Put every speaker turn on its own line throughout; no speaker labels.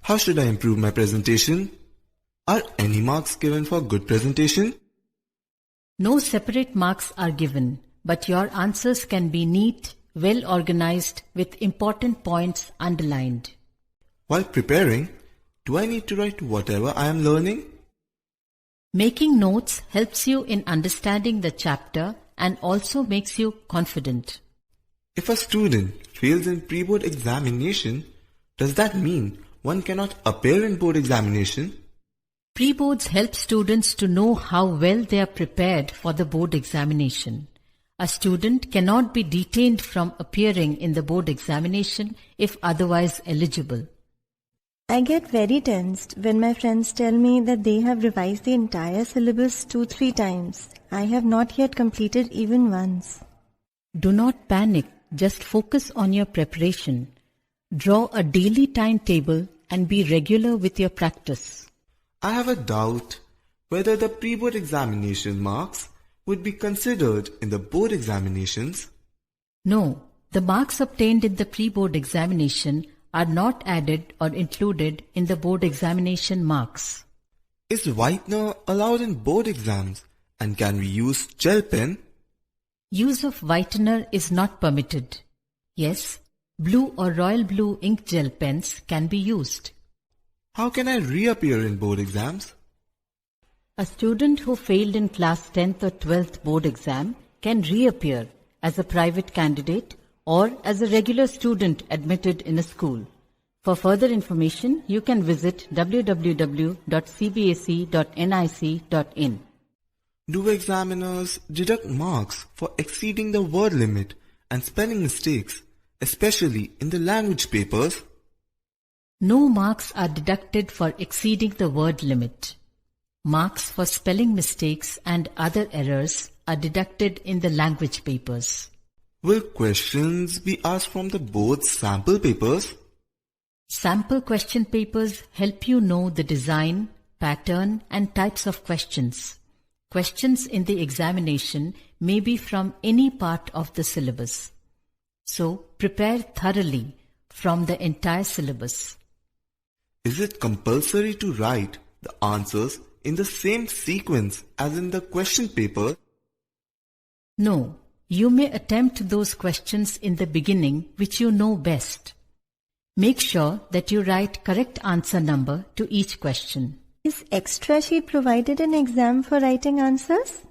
How should I improve my presentation? Are any marks given for good presentation?
No separate marks are given, but your answers can be neat, well organized with important points underlined.
While preparing, do I need to write whatever I am learning?
Making notes helps you in understanding the chapter and also makes you confident.
If a student fails in pre-board examination, does that mean one cannot appear in board examination?
Pre-boards help students to know how well they are prepared for the board examination. A student cannot be detained from appearing in the board examination if otherwise eligible.
I get very tensed when my friends tell me that they have revised the entire syllabus 2-3 times. I have not yet completed even once.
Do not panic, just focus on your preparation. Draw a daily timetable and be regular with your practice.
I have a doubt whether the pre-board examination marks would be considered in the board examinations.
No, the marks obtained in the pre-board examination are not added or included in the board examination marks.
Is whitener allowed in board exams, and can we use gel pen?
Use of whitener is not permitted. Yes, blue or royal blue ink gel pens can be used.
How can I reappear in board exams?
A student who failed in class 10th or 12th board exam can reappear as a private candidate or as a regular student admitted in a school. For further information, you can visit www.cbse.nic.in.
Do examiners deduct marks for exceeding the word limit and spelling mistakes, especially in the language papers?
No marks are deducted for exceeding the word limit. Marks for spelling mistakes and other errors are deducted in the language papers.
Will questions be asked from the board's sample papers?
Sample question papers help you know the design, pattern and types of questions. Questions in the examination may be from any part of the syllabus. So prepare thoroughly from the entire syllabus.
Is it compulsory to write the answers in the same sequence as in the question paper?
No. You may attempt those questions in the beginning which you know best. Make sure that you write correct answer number to each question.
Is extra sheet provided in exam for writing answers?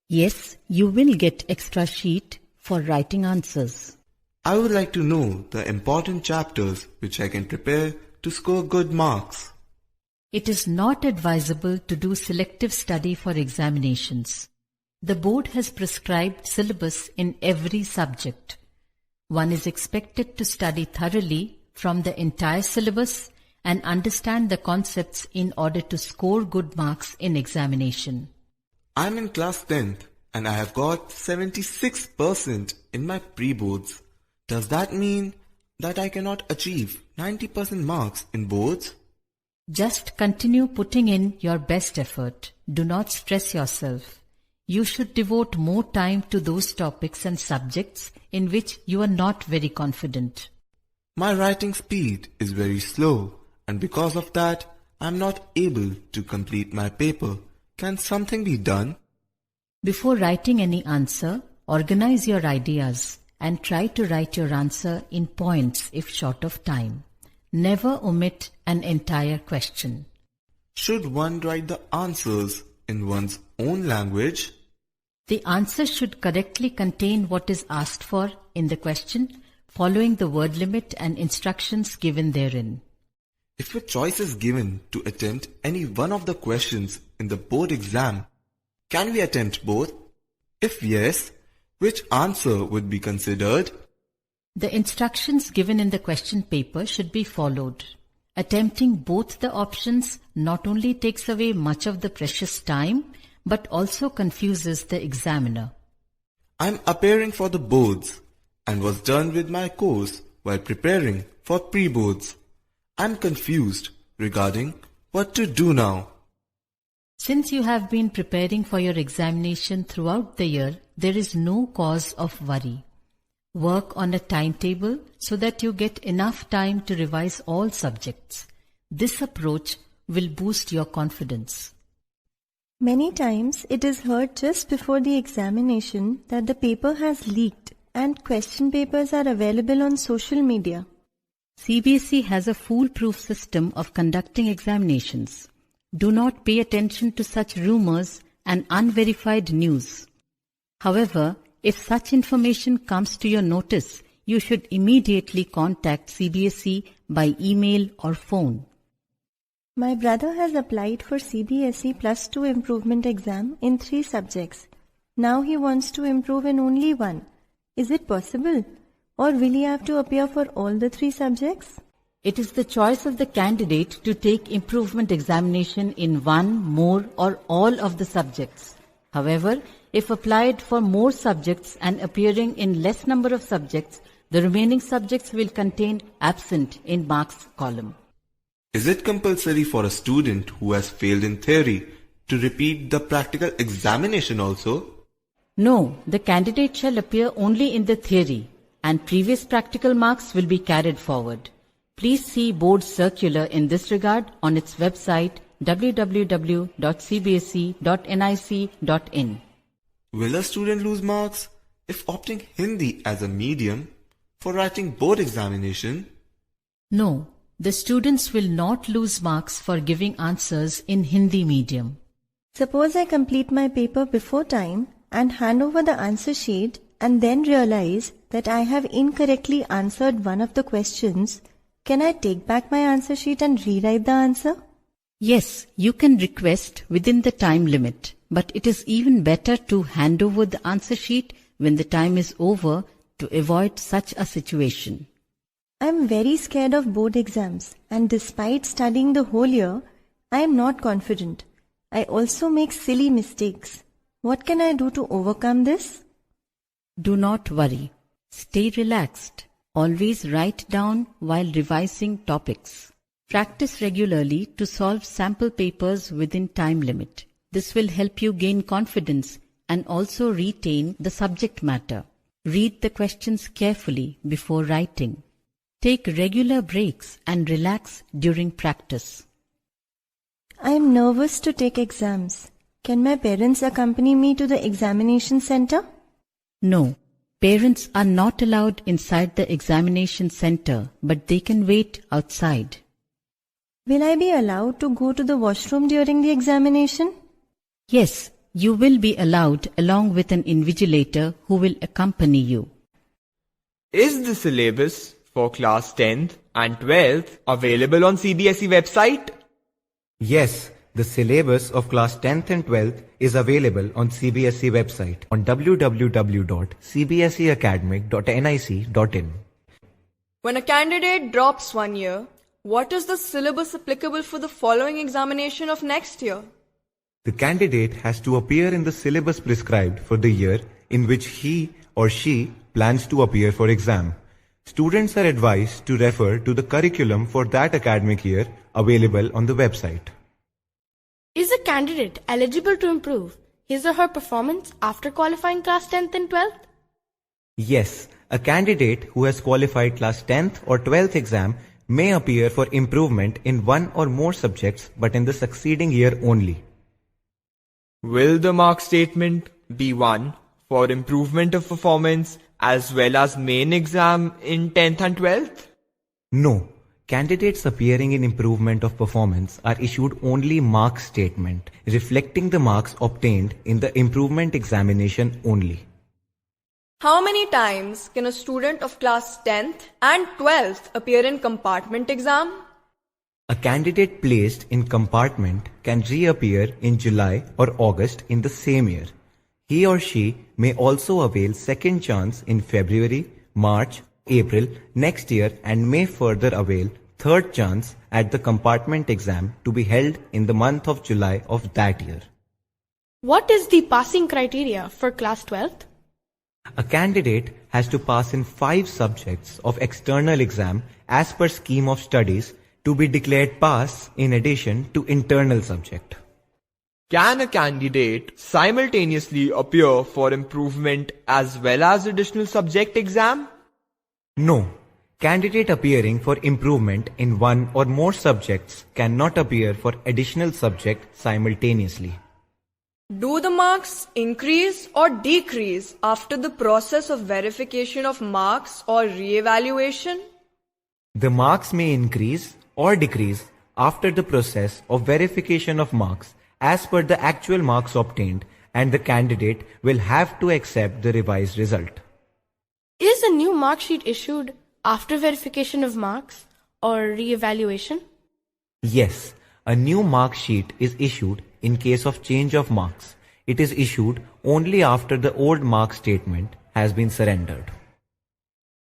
Yes, you will get extra sheet for writing answers.
I would like to know the important chapters which I can prepare to score good marks.
It is not advisable to do selective study for examinations. The board has prescribed syllabus in every subject. One is expected to study thoroughly from the entire syllabus and understand the concepts in order to score good marks in examination.
I am in class 10th and I have got 76% in my pre-boards. Does that mean that I cannot achieve 90% marks in boards?
Just continue putting in your best effort. Do not stress yourself. You should devote more time to those topics and subjects in which you are not very confident.
My writing speed is very slow, and because of that, I am not able to complete my paper. Can something be done?
Before writing any answer, organize your ideas and try to write your answer in points if short of time. Never omit an entire question.
Should one write the answers in one's own language?
The answer should correctly contain what is asked for in the question, following the word limit and instructions given therein.
If a choice is given to attempt any one of the questions in the board exam, can we attempt both? If yes, which answer would be considered?
The instructions given in the question paper should be followed. Attempting both the options not only takes away much of the precious time, but also confuses the examiner.
I am appearing for the boards and was done with my course while preparing for pre-boards. I am confused regarding what to do now.
Since you have been preparing for your examination throughout the year, there is no cause of worry. Work on a timetable so that you get enough time to revise all subjects. This approach will boost your confidence.
Many times it is heard just before the examination that the paper has leaked and question papers are available on social media.
Cbse has a foolproof system of conducting examinations. Do not pay attention to such rumors and unverified news. However, if such information comes to your notice, you should immediately contact Cbse by email or phone.
My brother has applied for Cbse Plus 2 improvement exam in 3 subjects. Now he wants to improve in only one. Is it possible? Or will he have to appear for all the 3 subjects?
It is the choice of the candidate to take improvement examination in one, more or all of the subjects. However, if applied for more subjects and appearing in less number of subjects, the remaining subjects will contain absent in marks column.
Is it compulsory for a student who has failed in theory to repeat the practical examination also?
No, the candidate shall appear only in the theory and previous practical marks will be carried forward. Please see board circular in this regard on its website www.cbse.nic.in.
Will a student lose marks if opting Hindi as a medium for writing board examination?
No, the students will not lose marks for giving answers in Hindi medium.
Suppose I complete my paper before time and hand over the answer sheet and then realize that I have incorrectly answered one of the questions. Can I take back my answer sheet and rewrite the answer?
Yes, you can request within the time limit, but it is even better to hand over the answer sheet when the time is over to avoid such a situation.
I am very scared of board exams, and despite studying the whole year, I am not confident. I also make silly mistakes. What can I do to overcome this?
Do not worry. Stay relaxed. Always write down while revising topics. Practice regularly to solve sample papers within time limit. This will help you gain confidence and also retain the subject matter. Read the questions carefully before writing. Take regular breaks and relax during practice.
I am nervous to take exams. Can my parents accompany me to the examination center?
No, parents are not allowed inside the examination center, but they can wait outside.
Will I be allowed to go to the washroom during the examination?
Yes, you will be allowed along with an invigilator who will accompany you.
Is the syllabus for class 10th and 12th available on Cbse website?
Yes, the syllabus of class 10th and 12th is available on Cbse website on www.cbseacademic.nic.in.
When a candidate drops 1 year, what is the syllabus applicable for the following examination of next year?
The candidate has to appear in the syllabus prescribed for the year in which he or she plans to appear for exam. Students are advised to refer to the curriculum for that academic year available on the website.
Is a candidate eligible to improve his or her performance after qualifying class 10th and 12th?
Yes, a candidate who has qualified class 10th or 12th exam may appear for improvement in one or more subjects but in the succeeding year only.
Will the mark statement be one for improvement of performance as well as main exam in 10th and 12th?
No. Candidates appearing in improvement of performance are issued only mark statement, reflecting the marks obtained in the improvement examination only.
How many times can a student of class 10th and 12th appear in compartment exam?
A candidate placed in compartment can reappear in July or August in the same year. He or she may also avail second chance in February, March, April next year and may further avail third chance at the compartment exam to be held in the month of July of that year.
What is the passing criteria for class 12th?
A candidate has to pass in 5 subjects of external exam as per scheme of studies to be declared pass in addition to internal subject.
Can a candidate simultaneously appear for improvement as well as additional subject exam?
No. Candidate appearing for improvement in one or more subjects cannot appear for additional subject simultaneously.
Do the marks increase or decrease after the process of verification of marks or re-evaluation?
The marks may increase or decrease after the process of verification of marks as per the actual marks obtained, and the candidate will have to accept the revised result.
Is a new mark sheet issued after verification of marks or re-evaluation?
Yes, a new mark sheet is issued in case of change of marks. It is issued only after the old mark statement has been surrendered.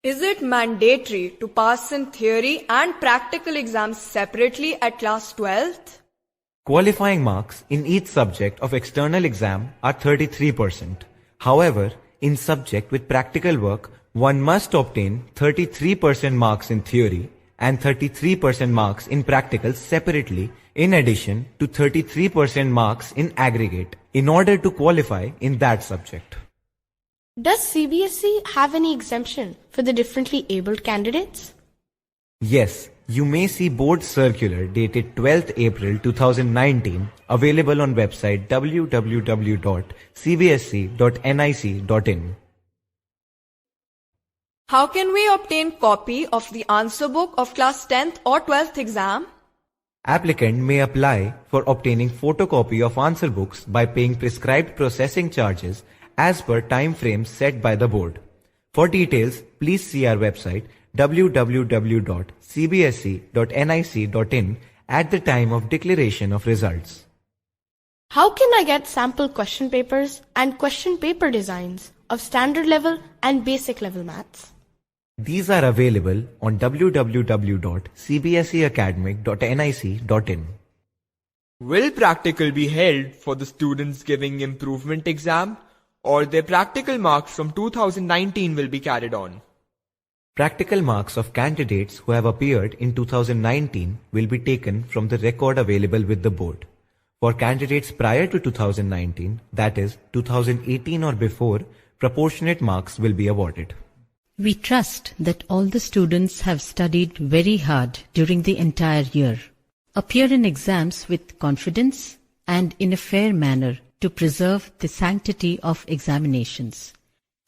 Is it mandatory to pass in theory and practical exams separately at class 12th?
Qualifying marks in each subject of external exam are 33%. However, in subject with practical work, one must obtain 33% marks in theory and 33% marks in practical separately, in addition to 33% marks in aggregate, in order to qualify in that subject.
Does Cbse have any exemption for the differently abled candidates?
Yes, you may see board circular dated 12th April 2019 available on website www.cbse.nic.in.
How can we obtain copy of the answer book of class 10th or 12th exam?
Applicant may apply for obtaining photocopy of answer books by paying prescribed processing charges as per time frames set by the board. For details, please see our website www.cbse.nic.in at the time of declaration of results.
How can I get sample question papers and question paper designs of standard level and basic level maths?
These are available on www.cbseacademic.nic.in.
Will practical be held for the students giving improvement exam, or their practical marks from 2019 will be carried on?
Practical marks of candidates who have appeared in 2019 will be taken from the record available with the board. For candidates prior to 2019, that is 2018 or before, proportionate marks will be awarded.
We trust that all the students have studied very hard during the entire year. Appear in exams with confidence and in a fair manner to preserve the sanctity of examinations.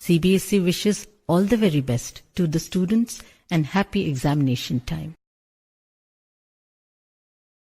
Cbse wishes all the very best to the students and happy examination time.